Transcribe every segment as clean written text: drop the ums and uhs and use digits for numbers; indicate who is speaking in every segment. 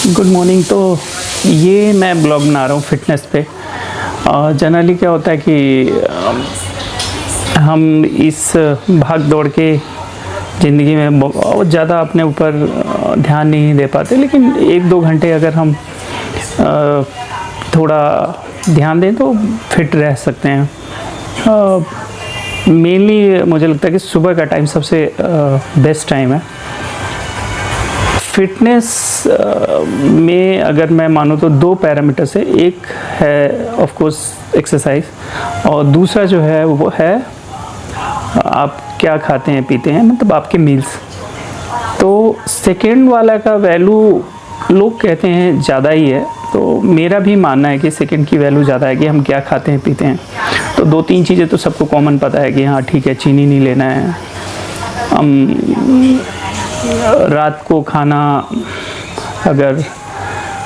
Speaker 1: Good morning. तो ये मैं ब्लॉग बना रहा हूँ फिटनेस पे। जनरली क्या होता है कि हम इस भाग दौड़ के ज़िंदगी में बहुत ज़्यादा अपने ऊपर ध्यान नहीं दे पाते, लेकिन 1-2 घंटे अगर हम थोड़ा ध्यान दें तो फिट रह सकते हैं। मेनली मुझे लगता है कि सुबह का टाइम सबसे बेस्ट टाइम है फिटनेस में। अगर मैं मानूँ तो 2 पैरामीटर्स है, एक है ऑफ कोर्स एक्सरसाइज और दूसरा जो है वो है आप क्या खाते हैं पीते हैं, मतलब आपके मील्स। तो सेकेंड वाला का वैल्यू लोग कहते हैं ज़्यादा ही है, तो मेरा भी मानना है कि सेकेंड की वैल्यू ज़्यादा है कि हम क्या खाते हैं पीते हैं। तो 2-3 चीज़ें तो सबको कॉमन पता है कि हाँ ठीक है, चीनी नहीं लेना है, हम रात को खाना अगर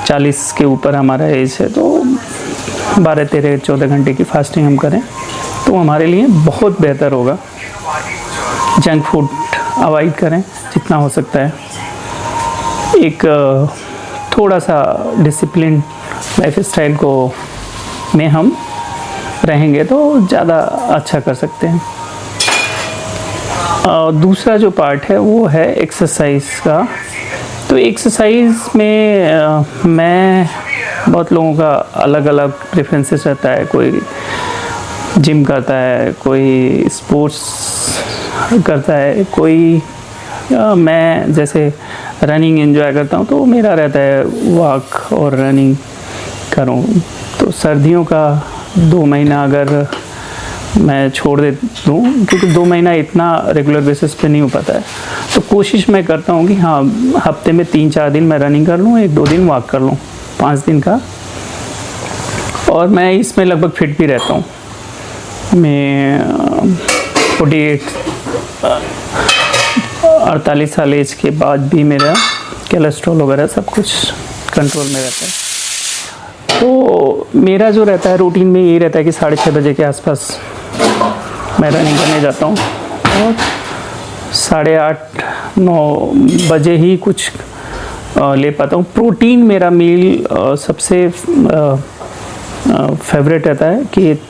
Speaker 1: 40 के ऊपर हमारा एज है तो 12-13-14 घंटे की फास्टिंग हम करें तो हमारे लिए बहुत बेहतर होगा। जंक फूड अवॉइड करें जितना हो सकता है। एक थोड़ा सा डिसिप्लिन लाइफ स्टाइल को में हम रहेंगे तो ज़्यादा अच्छा कर सकते हैं। दूसरा जो पार्ट है वो है एक्सरसाइज का। तो एक्सरसाइज में मैं बहुत लोगों का अलग अलग प्रेफरेंसेस रहता है। कोई जिम करता है, कोई स्पोर्ट्स करता है, कोई मैं जैसे रनिंग एंजॉय करता हूँ तो मेरा रहता है वॉक और रनिंग करूँ। तो सर्दियों का 2 महीना अगर मैं छोड़ दे दूँ, क्योंकि 2 महीना इतना रेगुलर बेसिस पे नहीं हो पाता है, तो कोशिश मैं करता हूँ कि हाँ हफ्ते में 3-4 दिन मैं रनिंग कर लूँ, 1-2 दिन वॉक कर लूँ 5 दिन का। और मैं इसमें लगभग फिट भी रहता हूँ। मैं 48 साल एज के बाद भी मेरा कोलेस्ट्रॉल वगैरह सब कुछ कंट्रोल में रहता है। तो मेरा जो रहता है रूटीन में ये रहता है कि 6:30 बजे के आसपास मैं रनिंग करने जाता हूँ और 8:30-9 बजे ही कुछ ले पाता हूँ। प्रोटीन मेरा मील सबसे फेवरेट रहता है कि एक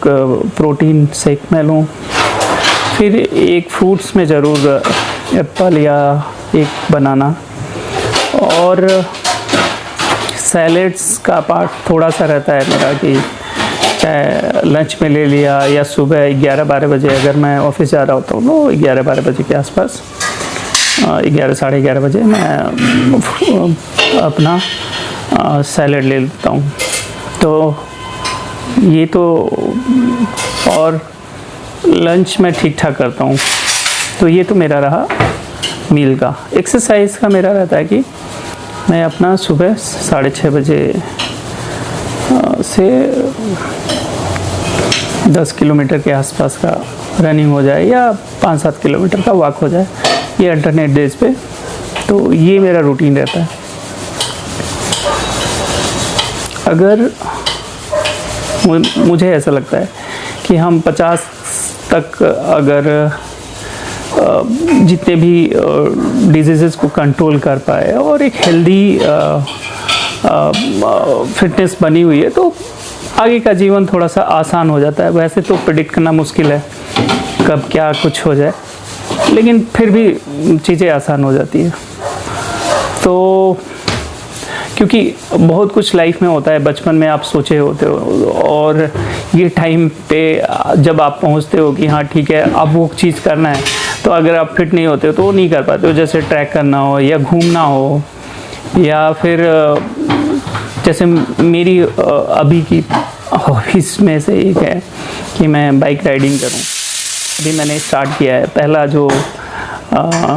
Speaker 1: प्रोटीन शेक मैं लूँ, फिर एक फ्रूट्स में ज़रूर एप्पल या एक बनाना, और सैलेड्स का पार्ट थोड़ा सा रहता है मेरा कि चाहे लंच में ले लिया या सुबह 11-12 बजे अगर मैं ऑफिस जा रहा होता हूँ तो 11-12 बजे के आसपास 11-11:30 बजे मैं अपना सैलेड ले लेता हूँ। तो ये तो, और लंच में ठीक ठाक करता हूँ। तो ये तो मेरा रहा मील का। एक्सरसाइज का मेरा रहता है कि मैं अपना सुबह 6:30 बजे से 10 किलोमीटर के आसपास का रनिंग हो जाए या 5-7 किलोमीटर का वॉक हो जाए, ये अल्टरनेट डेज पे। तो ये मेरा रूटीन रहता है। अगर मुझे ऐसा लगता है कि हम 50 तक अगर जितने भी डिजीज़ेस को कंट्रोल कर पाए और एक हेल्दी फिटनेस बनी हुई है तो आगे का जीवन थोड़ा सा आसान हो जाता है। वैसे तो प्रेडिक्ट करना मुश्किल है कब क्या कुछ हो जाए, लेकिन फिर भी चीज़ें आसान हो जाती है। तो क्योंकि बहुत कुछ लाइफ में होता है, बचपन में आप सोचे होते हो और ये टाइम पे जब आप पहुंचते हो कि हाँ ठीक है अब वो चीज़ करना है, तो अगर आप फिट नहीं होते हो तो वो नहीं कर पाते हो। जैसे ट्रैक करना हो या घूमना हो, या फिर जैसे मेरी अभी की हॉबीज़ में से एक है कि मैं बाइक राइडिंग करूँ। अभी मैंने स्टार्ट किया है। पहला जो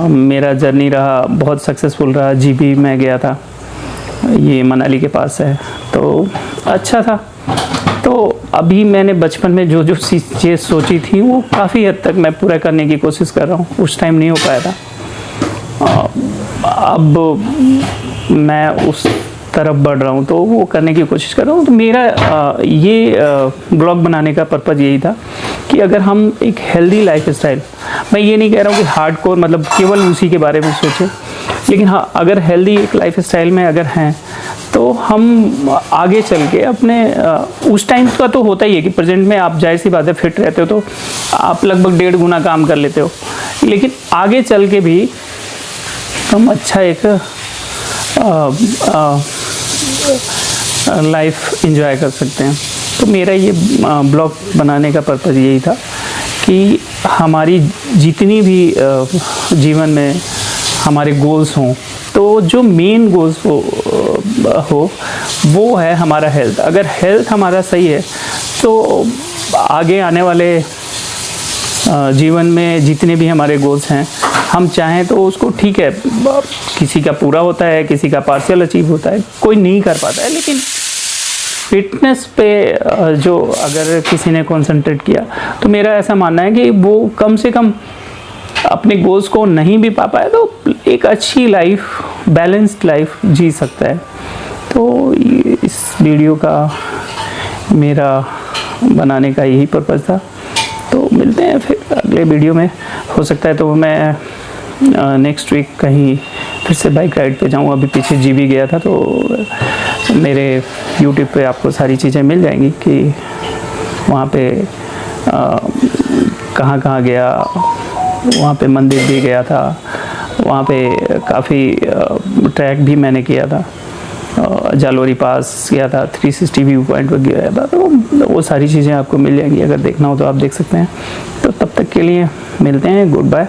Speaker 1: मेरा जर्नी रहा बहुत सक्सेसफुल रहा। जीबी में गया था, ये मनाली के पास है, तो अच्छा था। तो अभी मैंने बचपन में जो चीज़ सोची थी वो काफ़ी हद तक मैं पूरा करने की कोशिश कर रहा हूँ। उस टाइम नहीं हो पाया था, अब मैं उस तरफ बढ़ रहा हूँ तो वो करने की कोशिश कर रहा हूँ। तो मेरा ये ब्लॉग बनाने का पर्पज़ यही था कि अगर हम एक हेल्दी लाइफ स्टाइल, मैं ये नहीं कह रहा हूँ कि हार्डकोर मतलब केवल उसी के बारे में सोचें, लेकिन हाँ, अगर हेल्दी एक लाइफ स्टाइल में अगर हैं तो हम आगे चल के अपने उस टाइम का तो होता ही है कि प्रेजेंट में आप जाहिर सी बात है फिट रहते हो तो आप लगभग 1.5 गुना काम कर लेते हो, लेकिन आगे चल के भी हम अच्छा एक लाइफ एंजॉय कर सकते हैं। तो मेरा ये ब्लॉग बनाने का पर्पज़ यही था कि हमारी जितनी भी जीवन में हमारे गोल्स हों, तो जो मेन गोल्स हो वो है हमारा हेल्थ। अगर हेल्थ हमारा सही है तो आगे आने वाले जीवन में जितने भी हमारे गोल्स हैं, हम चाहें तो उसको, ठीक है, किसी का पूरा होता है, किसी का पार्शियल अचीव होता है, कोई नहीं कर पाता है, लेकिन फिटनेस पे जो अगर किसी ने कंसंट्रेट किया तो मेरा ऐसा मानना है कि वो कम से कम अपने गोल्स को नहीं भी पा पाए तो एक अच्छी लाइफ, बैलेंस्ड लाइफ जी सकता है। तो इस वीडियो का मेरा बनाने का यही पर्पज़ था। तो मिलते हैं फिर अगले वीडियो में। हो सकता है तो मैं नेक्स्ट वीक कहीं फिर से बाइक राइड पे जाऊँ। अभी पीछे जीबी गया था, तो मेरे यूट्यूब पे आपको सारी चीज़ें मिल जाएंगी कि वहाँ पे कहाँ कहाँ गया। वहाँ पे मंदिर भी गया था, वहाँ पे काफ़ी ट्रैक भी मैंने किया था, जालोरी पास गया था, 360 व्यू पॉइंट पर गया था। तो वो सारी चीज़ें आपको मिल जाएंगी, अगर देखना हो तो आप देख सकते हैं। तो तब तक के लिए मिलते हैं, गुड बाय।